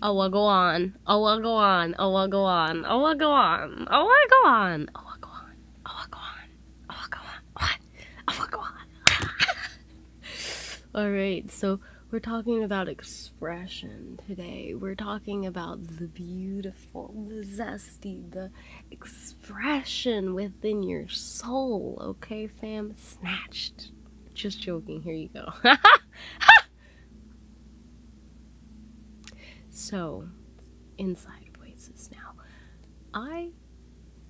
Oh, well, go on. Oh, well, go on. Oh, well, go on. Oh, well, go on. Oh, well, go on. Oh, well, go on. Oh, well, go on. Oh, well, go on. What? Oh, well, go on. Alright, so we're talking about expression today. We're talking about the beautiful, the zesty, the expression within your soul. Okay, fam? Snatched. Just joking. Here you go. So, inside voices now. I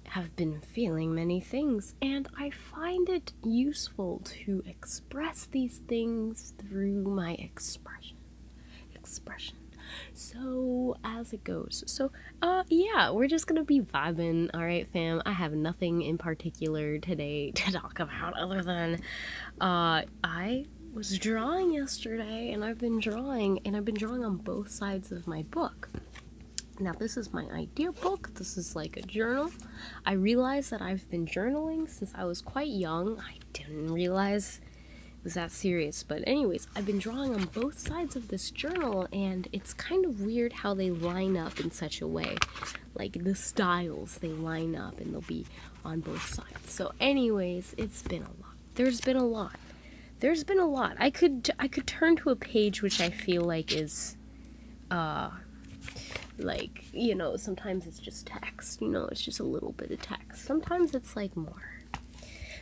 have been feeling many things, and I find it useful to express these things through my expression. So, as it goes. So, yeah, we're just gonna be vibing, alright, fam? I have nothing in particular today to talk about other than, I was drawing yesterday, and I've been drawing on both sides of my book. Now, this is my idea book. This is like a journal. I realized that I've been journaling since I was quite young. I didn't realize it was that serious. But anyways, I've been drawing on both sides of this journal, and it's kind of weird how they line up in such a way. Like, the styles, they line up, and they'll be on both sides. So anyways, it's been a lot. There's been a lot. I could turn to a page which I feel like is, like, you know, sometimes it's just text, you know, it's just a little bit of text. Sometimes it's like more.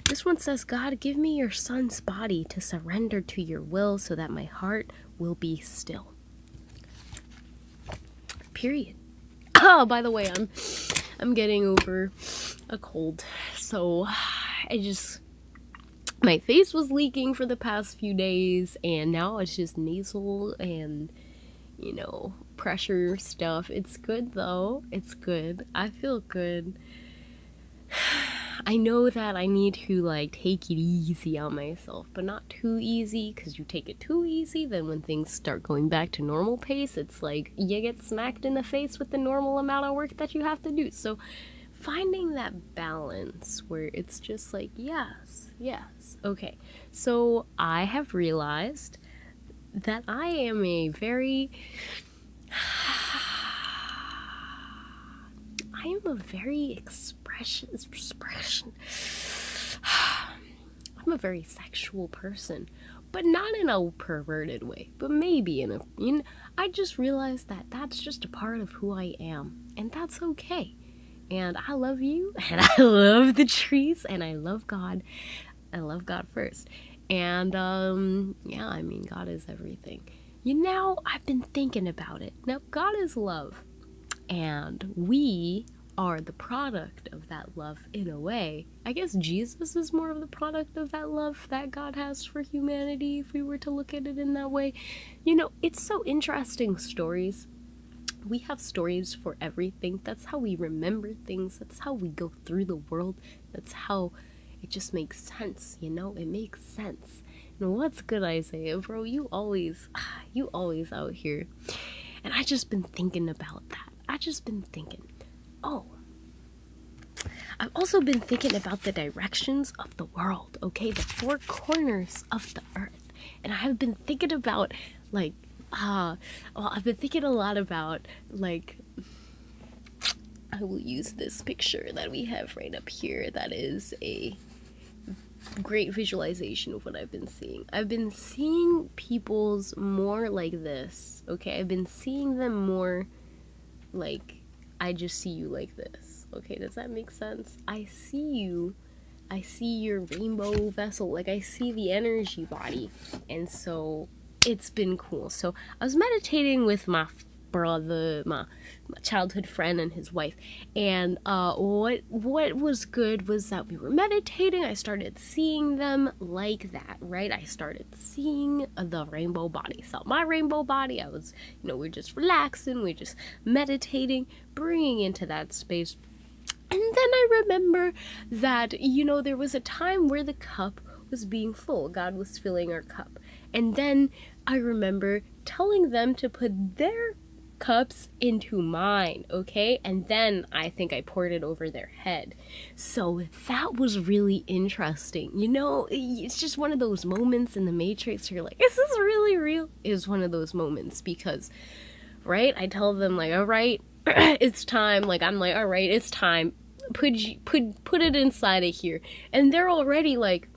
This one says, God, give me your son's body to surrender to your will so that my heart will be still. Period. Oh, by the way, I'm getting over a cold, so my face was leaking for the past few days, and now it's just nasal and, you know, pressure stuff. It's good though. It's good. I feel good. I know that I need to like take it easy on myself, but not too easy, because you take it too easy, then when things start going back to normal pace, it's like you get smacked in the face with the normal amount of work that you have to do. So finding that balance where it's just like, yes. Okay, so I have realized that I am a very I'm a very sexual person, but not in a perverted way, but maybe in a, you know, I just realized that that's just a part of who I am, and that's okay. And I love you, and I love the trees, and I love God. I love God first. And, yeah, I mean, God is everything. You know, I've been thinking about it. Now, God is love, and we are the product of that love in a way. I guess Jesus is more of the product of that love that God has for humanity, if we were to look at it in that way. You know, it's so interesting, stories. We have stories for everything. That's how we remember things. That's how we go through the world. That's how it just makes sense, you know? It makes sense. And what's good, Isaiah, bro? You always out here. And I just been thinking about that. I've also been thinking about the directions of the world, okay? The four corners of the earth. And I have been thinking about, like, I've been thinking a lot about, like, I will use this picture that we have right up here that is a great visualization of what I've been seeing. I've been seeing people's more like this, okay? I've been seeing them more like, I just see you like this, okay? Does that make sense? I see your rainbow vessel, like I see the energy body, and so it's been cool. So I was meditating with my brother, my childhood friend, and his wife, and what was good was that we were meditating. I started seeing them like that, right? I started seeing the rainbow body. So my rainbow body, I was, you know, we're just relaxing, we're just meditating, bringing into that space. And then I remember that, you know, there was a time where the cup was being full. God was filling our cup. And then I remember telling them to put their cups into mine, okay? And then I think I poured it over their head. So that was really interesting. You know, it's just one of those moments in the Matrix where you're like, is this really real? It was one of those moments because right? I tell them like, all right, it's time. Like, I'm like, all right, it's time. Put it inside of here. And they're already like,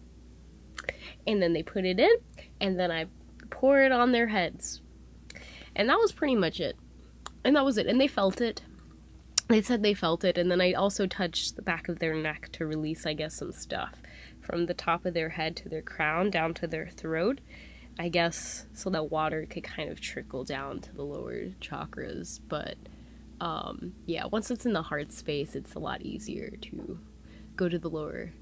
and then they put it in, and then I pour it on their heads. And that was pretty much it. And that was it. And they felt it. They said they felt it. And then I also touched the back of their neck to release, I guess, some stuff from the top of their head to their crown down to their throat, I guess, so that water could kind of trickle down to the lower chakras. But yeah, once it's in the heart space, it's a lot easier to go to the lower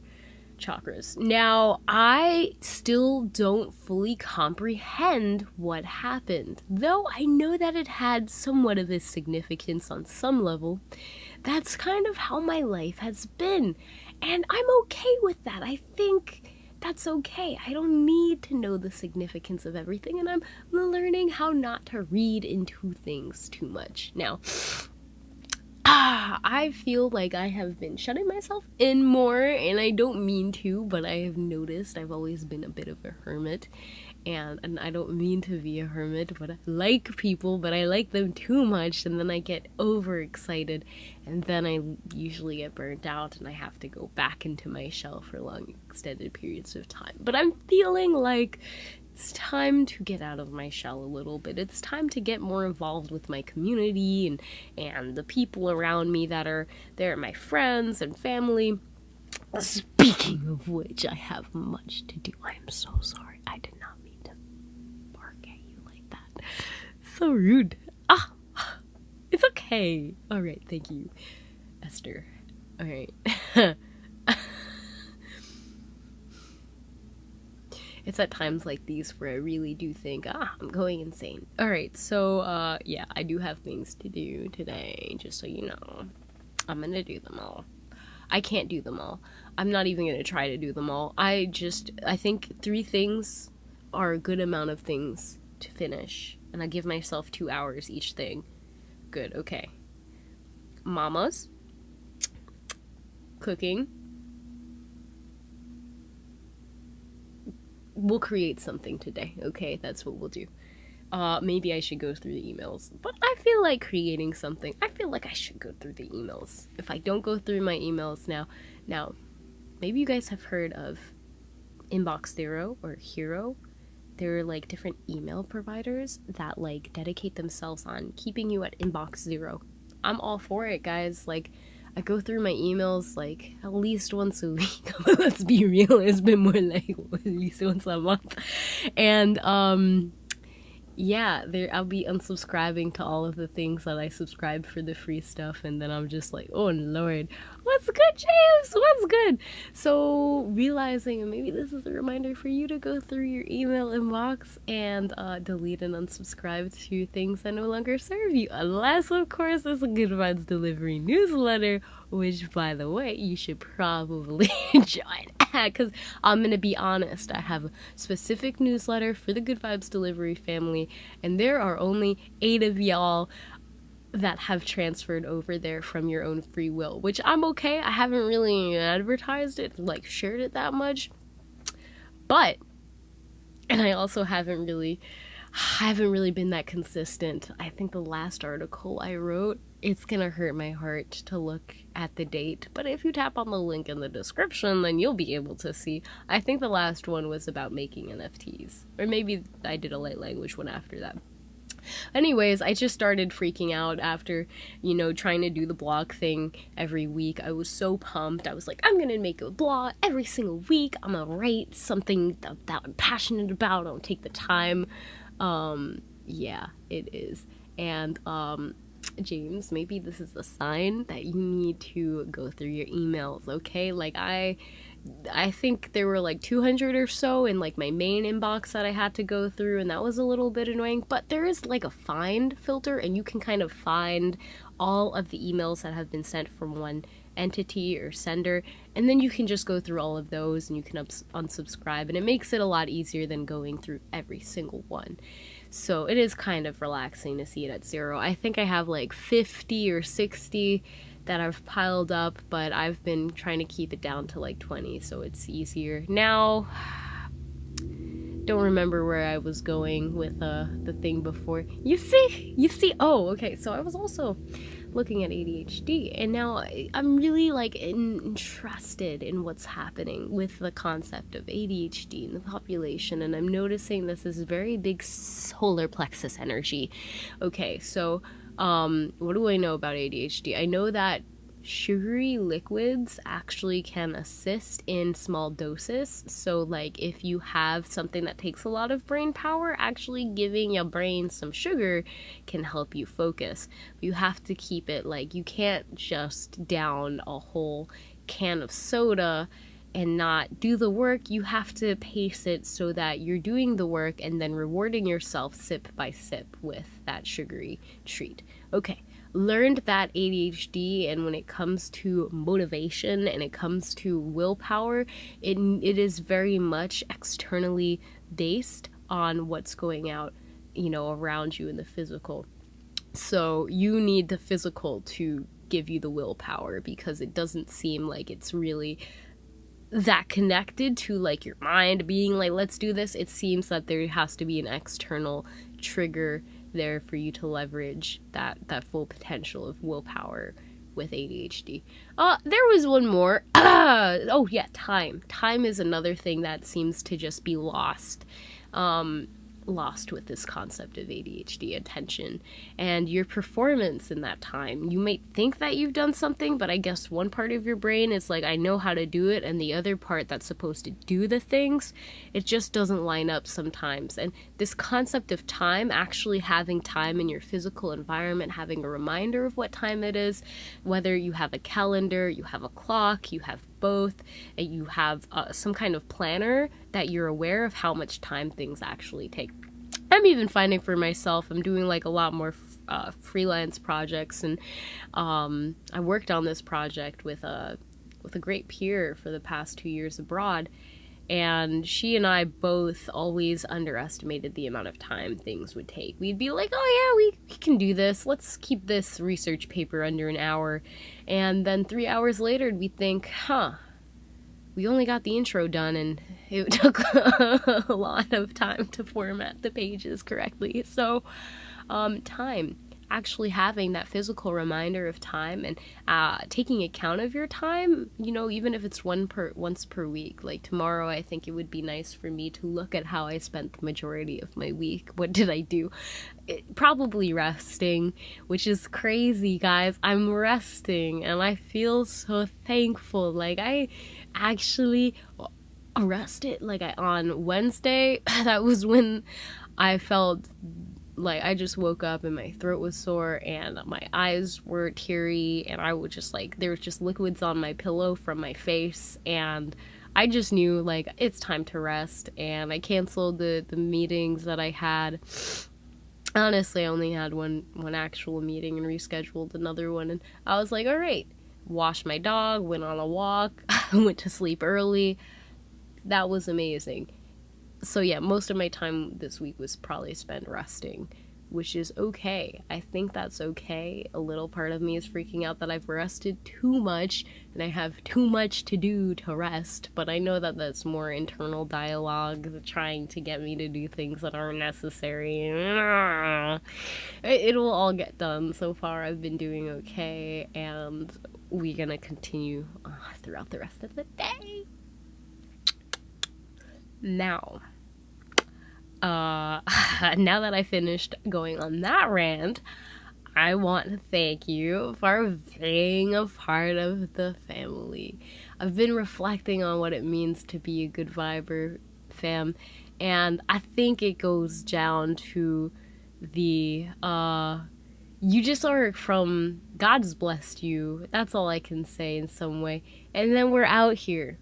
chakras. Now, I still don't fully comprehend what happened, though I know that it had somewhat of a significance on some level. That's kind of how my life has been, and I'm okay with that. I think that's okay. I don't need to know the significance of everything, and I'm learning how not to read into things too much. Now, I feel like I have been shutting myself in more, and I don't mean to, but I have noticed I've always been a bit of a hermit, and I don't mean to be a hermit, but I like people, but I like them too much, and then I get overexcited, and then I usually get burnt out, and I have to go back into my shell for long, extended periods of time. But I'm feeling like it's time to get out of my shell a little bit. It's time to get more involved with my community and the people around me that are there, my friends and family. Speaking of which, I have much to do. I am so sorry. I did not mean to bark at you like that. So rude. It's okay. All right, thank you, Esther. All right. It's at times like these where I really do think, I'm going insane. Alright, so, yeah, I do have things to do today, just so you know. I'm gonna do them all. I can't do them all. I'm not even gonna try to do them all. I think 3 things are a good amount of things to finish, and I give myself 2 hours each thing. Good, okay. Mamas. Cooking. We'll create something today, okay? That's what we'll do. Maybe I should go through the emails. But I feel like creating something. I feel like I should go through the emails. If I don't go through my emails now, maybe you guys have heard of Inbox Zero or Hero. They're like different email providers that like dedicate themselves on keeping you at Inbox Zero. I'm all for it, guys. Like, I go through my emails like at least once a week. Let's be real, it's been more like at least once a month. And yeah, I'll be unsubscribing to all of the things that I subscribed for the free stuff, and then I'm just like, oh Lord, what's good, James? What's good? So realizing, and maybe this is a reminder for you to go through your email inbox and delete and unsubscribe to things that no longer serve you, unless of course it's a Good Vibes Delivery newsletter, which by the way you should probably join, because I'm gonna be honest, I have a specific newsletter for the Good Vibes Delivery family, and there are only 8 of y'all that have transferred over there from your own free will, which I'm okay. I haven't really advertised it, like shared it that much, but, and I also haven't really been that consistent. I think the last article I wrote, it's gonna hurt my heart to look at the date, but if you tap on the link in the description, then you'll be able to see. I think the last one was about making NFTs, or maybe I did a light language one after that. Anyways, I just started freaking out after, trying to do the blog thing every week. I was so pumped. I was like, I'm gonna make a blog every single week. I'm gonna write something that I'm passionate about. I'll take the time. Yeah, it is. And, James, maybe this is a sign that you need to go through your emails, okay? Like, I think there were like 200 or so in like my main inbox that I had to go through, and that was a little bit annoying, but there is like a find filter, and you can kind of find all of the emails that have been sent from one entity or sender, and then you can just go through all of those and you can unsubscribe, and it makes it a lot easier than going through every single one. So it is kind of relaxing to see it at 0. I think I have like 50 or 60 that I've piled up, but I've been trying to keep it down to like 20, so it's easier. Now, don't remember where I was going with the thing before. You see. Oh, okay. So I was also looking at ADHD, and now I'm really like interested in what's happening with the concept of ADHD in the population, and I'm noticing this is very big solar plexus energy. Okay, so what do I know about ADHD? I know that sugary liquids actually can assist in small doses. So like if you have something that takes a lot of brain power, actually giving your brain some sugar can help you focus. You have to keep it, like, you can't just down a whole can of soda and not do the work. You have to pace it so that you're doing the work and then rewarding yourself sip by sip with that sugary treat. Okay, learned that ADHD, and when it comes to motivation and it comes to willpower, it is very much externally based on what's going out, around you in the physical. So you need the physical to give you the willpower, because it doesn't seem like it's really that connected to like your mind being like, let's do this. It seems that there has to be an external trigger there for you to leverage that full potential of willpower with ADHD. There was one more. Oh yeah, time. Time is another thing that seems to just be lost with this concept of ADHD, attention, and your performance in that time. You might think that you've done something, but I guess one part of your brain is like, I know how to do it, and the other part that's supposed to do the things, it just doesn't line up sometimes. And this concept of time, actually having time in your physical environment, having a reminder of what time it is, whether you have a calendar, you have a clock, you have both, and you have some kind of planner that you're aware of how much time things actually take. I'm even finding for myself, I'm doing like a lot more freelance projects, and I worked on this project with a great peer for the past 2 years abroad, and she and I both always underestimated the amount of time things would take. We'd be like, oh yeah, we can do this. Let's keep this research paper under an hour. And then 3 hours later, we'd think, we only got the intro done, and it took a lot of time to format the pages correctly. So, time. Actually having that physical reminder of time, and taking account of your time, even if it's once per week. Like tomorrow, I think it would be nice for me to look at how I spent the majority of my week. What did I do? Probably resting, which is crazy, guys. I'm resting, and I feel so thankful. Like, I actually rested. Like, on Wednesday, that was when I felt like I just woke up and my throat was sore and my eyes were teary, and I would just like, there was just liquids on my pillow from my face, and I just knew like it's time to rest. And I canceled the meetings that I had. Honestly, I only had one actual meeting and rescheduled another one, and I was like, all right, washed my dog, went on a walk, went to sleep early. That was amazing. So yeah, most of my time this week was probably spent resting, which is okay. I think that's okay. A little part of me is freaking out that I've rested too much and I have too much to do to rest, but I know that that's more internal dialogue trying to get me to do things that aren't necessary. It will all get done. So far I've been doing okay, and we're gonna continue throughout the rest of the day. Now that I finished going on that rant, I want to thank you for being a part of the family. I've been reflecting on what it means to be a good viber fam, and I think it goes down to the you just are from, God's blessed you. That's all I can say in some way. And then we're out here.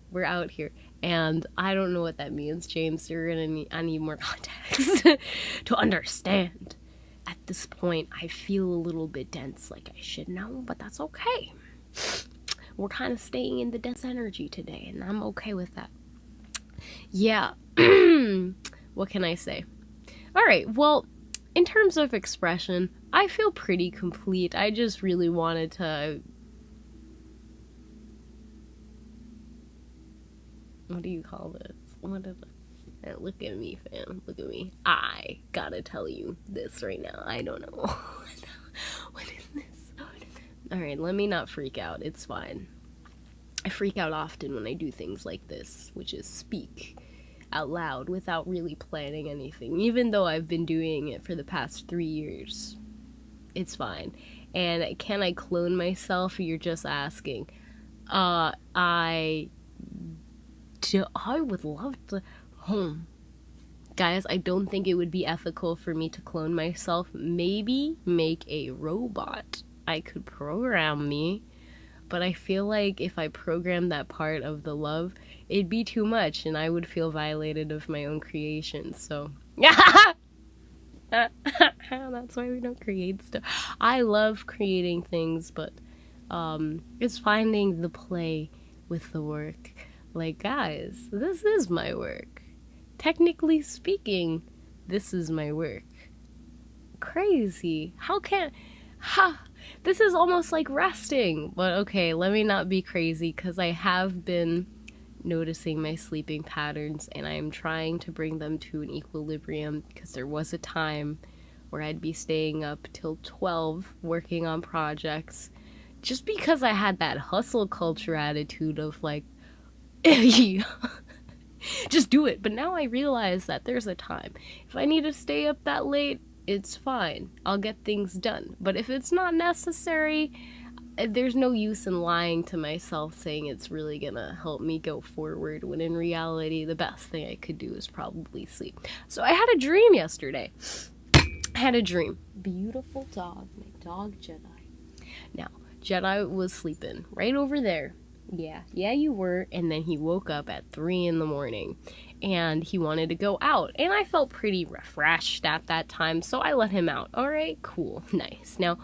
And I don't know what that means, James. I need more context to understand. At this point, I feel a little bit dense, like I should know, but that's okay. We're kind of staying in the dense energy today, and I'm okay with that. Yeah. What can I say? All right, well, in terms of expression, I feel pretty complete. I just really wanted to... What do you call this? What is it? Look at me, fam. Look at me. I gotta tell you this right now. I don't know. What is this? Alright, let me not freak out. It's fine. I freak out often when I do things like this, which is speak out loud without really planning anything, even though I've been doing it for the past 3 years. It's fine. And can I clone myself? You're just asking. I would love to. Guys, I don't think it would be ethical for me to clone myself. Maybe make a robot. I could program me. But I feel like if I program that part of the love, it'd be too much and I would feel violated of my own creation. So, that's why we don't create stuff. I love creating things, but it's finding the play with the work. Like, guys, this is my work. Technically speaking, this is my work. Crazy. This is almost like resting. But okay, let me not be crazy, because I have been noticing my sleeping patterns and I'm trying to bring them to an equilibrium, because there was a time where I'd be staying up till 12 working on projects just because I had that hustle culture attitude of like, just do it. But now I realize that there's a time. If I need to stay up that late, it's fine. I'll get things done. But if it's not necessary, there's no use in lying to myself saying it's really gonna help me go forward, when in reality the best thing I could do is probably sleep. So I had a dream yesterday. Beautiful dog. My dog Jedi. Now, Jedi was sleeping right over there. Yeah, you were. And then he woke up at 3 in the morning and he wanted to go out. And I felt pretty refreshed at that time, so I let him out. All right, cool, nice. Now,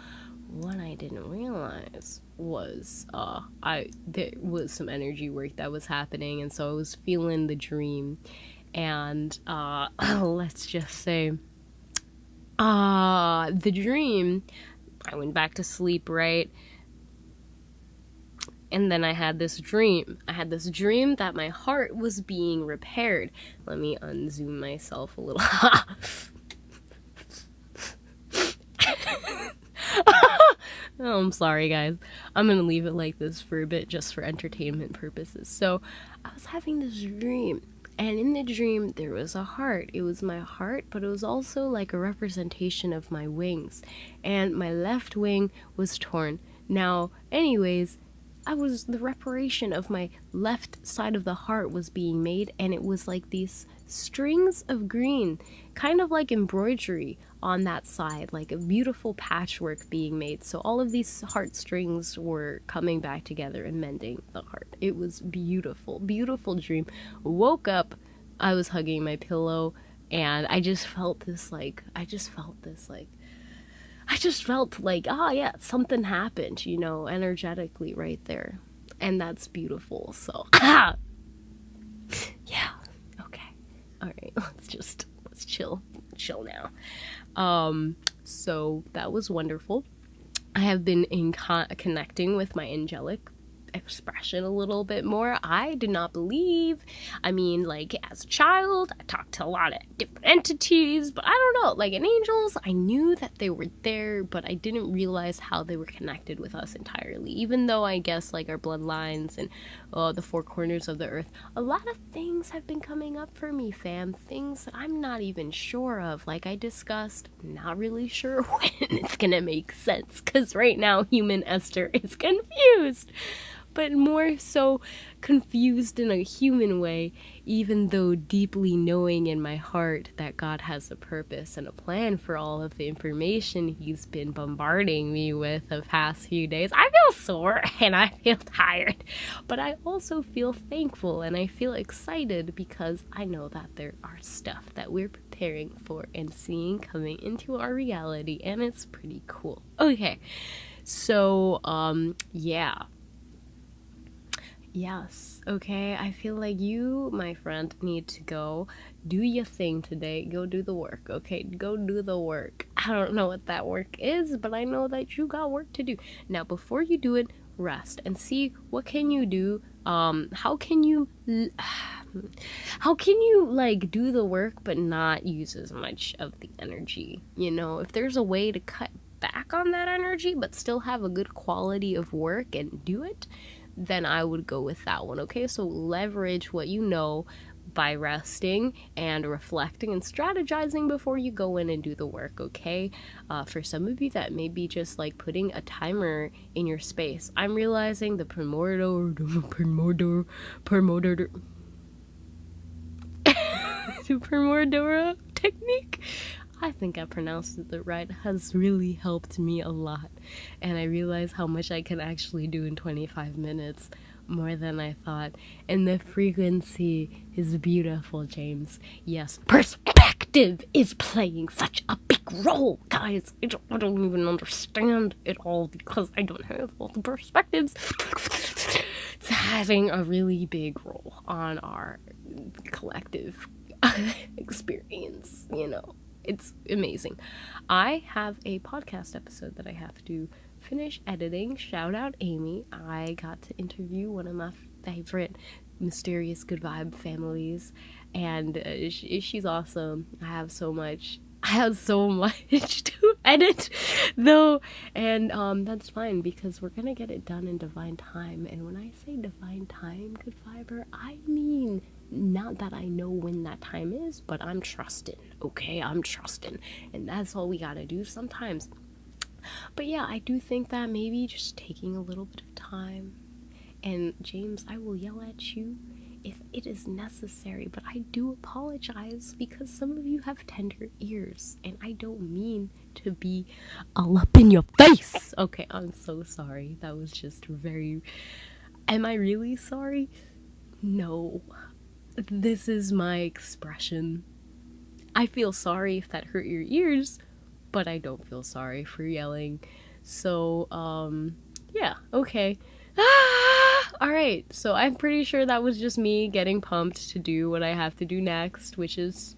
what I didn't realize was there was some energy work that was happening, and so I was feeling the dream. And let's just say the dream, I went back to sleep, right? And then I had this dream. That my heart was being repaired. Let me unzoom myself a little. Oh, I'm sorry, guys. I'm gonna leave it like this for a bit, just for entertainment purposes. So, I was having this dream. And in the dream, there was a heart. It was my heart, but it was also like a representation of my wings. And my left wing was torn. Now, anyways, the reparation of my left side of the heart was being made, and it was like these strings of green, kind of like embroidery on that side, like a beautiful patchwork being made. So all of these heartstrings were coming back together and mending the heart. It was beautiful, beautiful dream. Woke up, I was hugging my pillow, and I just felt like, oh yeah, something happened, energetically right there. And that's beautiful. So, yeah. Okay. All right. Let's chill now. So that was wonderful. I have been connecting with my angelic expression a little bit more. I did not believe, like as a child, I talked to a lot of different entities, but I don't know, like in angels, I knew that they were there, but I didn't realize how they were connected with us entirely, even though I guess like our bloodlines and the four corners of the earth, a lot of things have been coming up for me, fam, things that I'm not even sure of, like I discussed, not really sure when it's gonna make sense, because right now human Esther is confused. But more so confused in a human way, even though deeply knowing in my heart that God has a purpose and a plan for all of the information he's been bombarding me with the past few days. I feel sore and I feel tired, but I also feel thankful and I feel excited because I know that there are stuff that we're preparing for and seeing coming into our reality, and it's pretty cool. Okay, so, yeah. Yes, okay, I feel like you, my friend, need to go do your thing today. Go do the work, okay? Go do the work. I don't know what that work is, but I know that you got work to do. Now, before you do it, rest and see what can you do. How can you How can you like do the work but not use as much of the energy? You know, if there's a way to cut back on that energy but still have a good quality of work and do it, then I would go with that one. Okay, so leverage what you know by resting and reflecting and strategizing before you go in and do the work. Okay, for some of you that may be just like putting a timer in your space. I'm realizing the Pomodoro technique, I think I pronounced it right, has really helped me a lot. And I realize how much I can actually do in 25 minutes, more than I thought. And the frequency is beautiful, James. Yes, perspective is playing such a big role, guys. I don't even understand it all because I don't have all the perspectives. It's having a really big role on our collective experience, you know. It's amazing. I have a podcast episode that I have to finish editing. Shout out Amy. I got to interview one of my favorite mysterious good vibe families, and she's awesome. I have so much to edit though, and that's fine because we're gonna get it done in divine time. And when I say divine time, good viber, I mean not that I know when that time is, but I'm trusting. Okay, I'm trusting, and that's all we gotta do sometimes. But yeah, I do think that maybe just taking a little bit of time, and James, I will yell at you if it is necessary, but I do apologize because some of you have tender ears, and I don't mean to be all up in your face. Okay, I'm so sorry. That was just very... Am I really sorry? No. This is my expression. I feel sorry if that hurt your ears, but I don't feel sorry for yelling. So, yeah, okay. Alright, so I'm pretty sure that was just me getting pumped to do what I have to do next, which is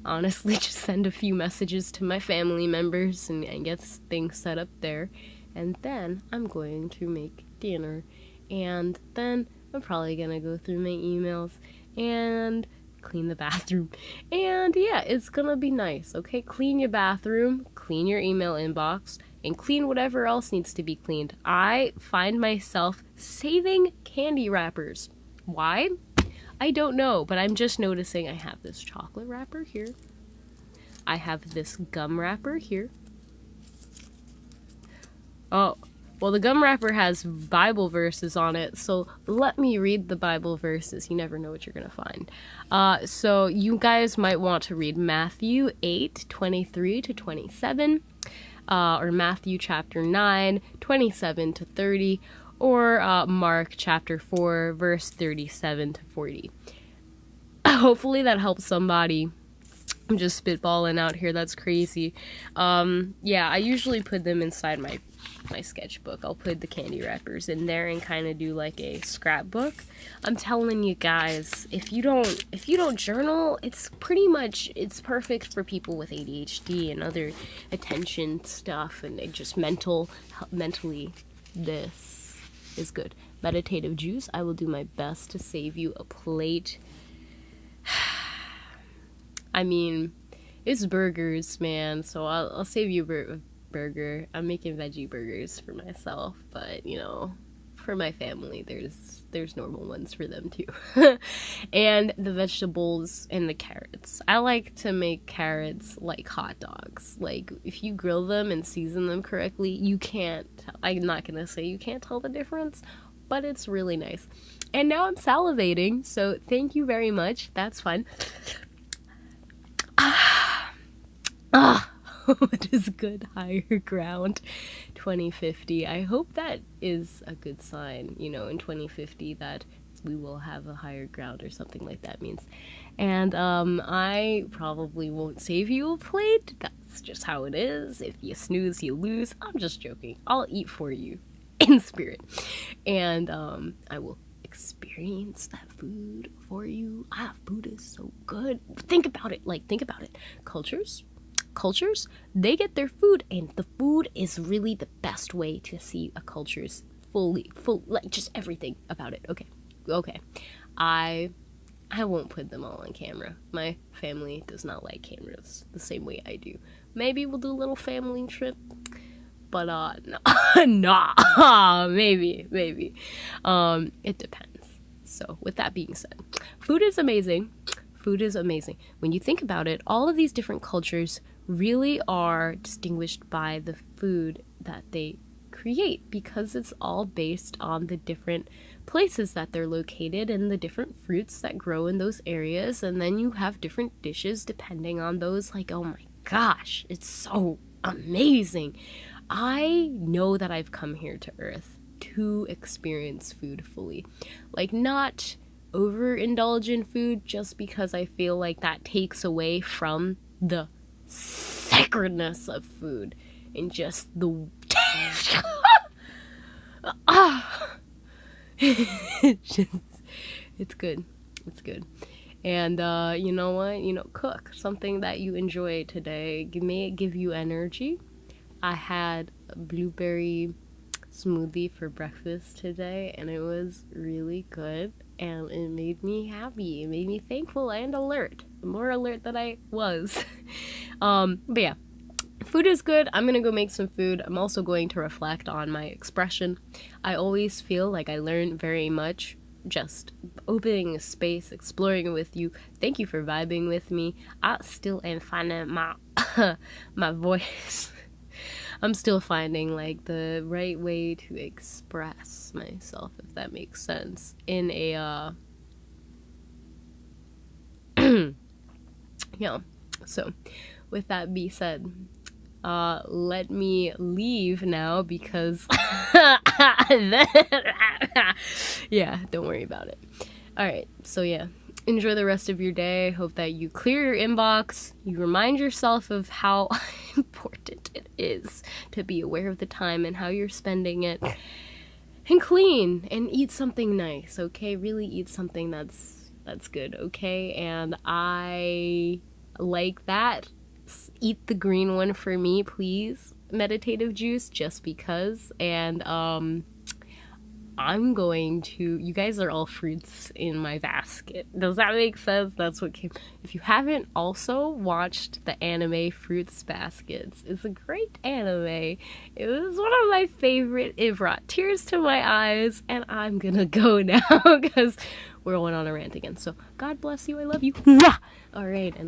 honestly just send a few messages to my family members and get things set up there. And then I'm going to make dinner. And then I'm probably gonna go through my emails and clean the bathroom. And yeah, it's gonna be nice, okay? Clean your bathroom, clean your email inbox, and clean whatever else needs to be cleaned. I find myself saving candy wrappers. Why? I don't know, but I'm just noticing I have this chocolate wrapper here. I have this gum wrapper here. Oh, well, the gum wrapper has Bible verses on it, so let me read the Bible verses. You never know what you're going to find. So you guys might want to read Matthew 8:23-27, or Matthew chapter 9:27-30, or Mark chapter 4, verse 37-40. Hopefully that helps somebody. I'm just spitballing out here. That's crazy. Yeah, I usually put them inside my sketchbook. I'll put the candy wrappers in there and kind of do like a scrapbook. I'm telling you guys, if you don't journal, it's perfect for people with ADHD and other attention stuff, and just mentally, this is good. Meditative juice. I will do my best to save you a plate. I mean, it's burgers, man, so I'll save you a burger. I'm making veggie burgers for myself, but, you know, for my family, there's normal ones for them, too. And the vegetables and the carrots. I like to make carrots like hot dogs. Like, if you grill them and season them correctly, you can't... I'm not gonna say you can't tell the difference, but it's really nice. And now I'm salivating, so thank you very much. That's fun. It is good higher ground 2050. I hope that is a good sign, you know, in 2050 that we will have a higher ground or something like that means. And I probably won't save you a plate. That's just how it is. If you snooze, you lose. I'm just joking. I'll eat for you in spirit. And I will experience that food for you. Food is so good. Think about it. Cultures, they get their food, and the food is really the best way to see a culture's full, like, just everything about it. Okay. I I won't put them all on camera. My family does not like cameras the same way I do. Maybe we'll do a little family trip. But no, nah, maybe. It depends. So with that being said, food is amazing. Food is amazing. When you think about it, all of these different cultures really are distinguished by the food that they create, because it's all based on the different places that they're located and the different fruits that grow in those areas. And then you have different dishes depending on those. Like, oh my gosh, it's so amazing. I know that I've come here to Earth to experience food fully. Like, not overindulge in food just because I feel like that takes away from the sacredness of food and just the taste. It's good. And you know what? Cook something that you enjoy today. May it give you energy. I had a blueberry smoothie for breakfast today, and it was really good, and it made me happy. It made me thankful and alert. More alert than I was. But yeah, food is good. I'm gonna go make some food. I'm also going to reflect on my expression. I always feel like I learn very much just opening a space, exploring it with you. Thank you for vibing with me. I still am finding my my voice. I'm still finding like the right way to express myself, if that makes sense, in a yeah. So with that being said, let me leave now because yeah, don't worry about it. All right, so yeah, enjoy the rest of your day. Hope that you clear your inbox, you remind yourself of how important it is to be aware of the time and how you're spending it, and clean and eat something nice, okay? Really eat something that's good, okay? And I like that. Eat the green one for me, please. Meditative juice, just because. And I'm going to, you guys are all fruits in my basket. Does that make sense? That's what came. If you haven't also watched the anime Fruits Baskets, it's a great anime. It was one of my favorite. It brought tears to my eyes, and I'm gonna go now because we're going on a rant again. So God bless you. I love you. All right. And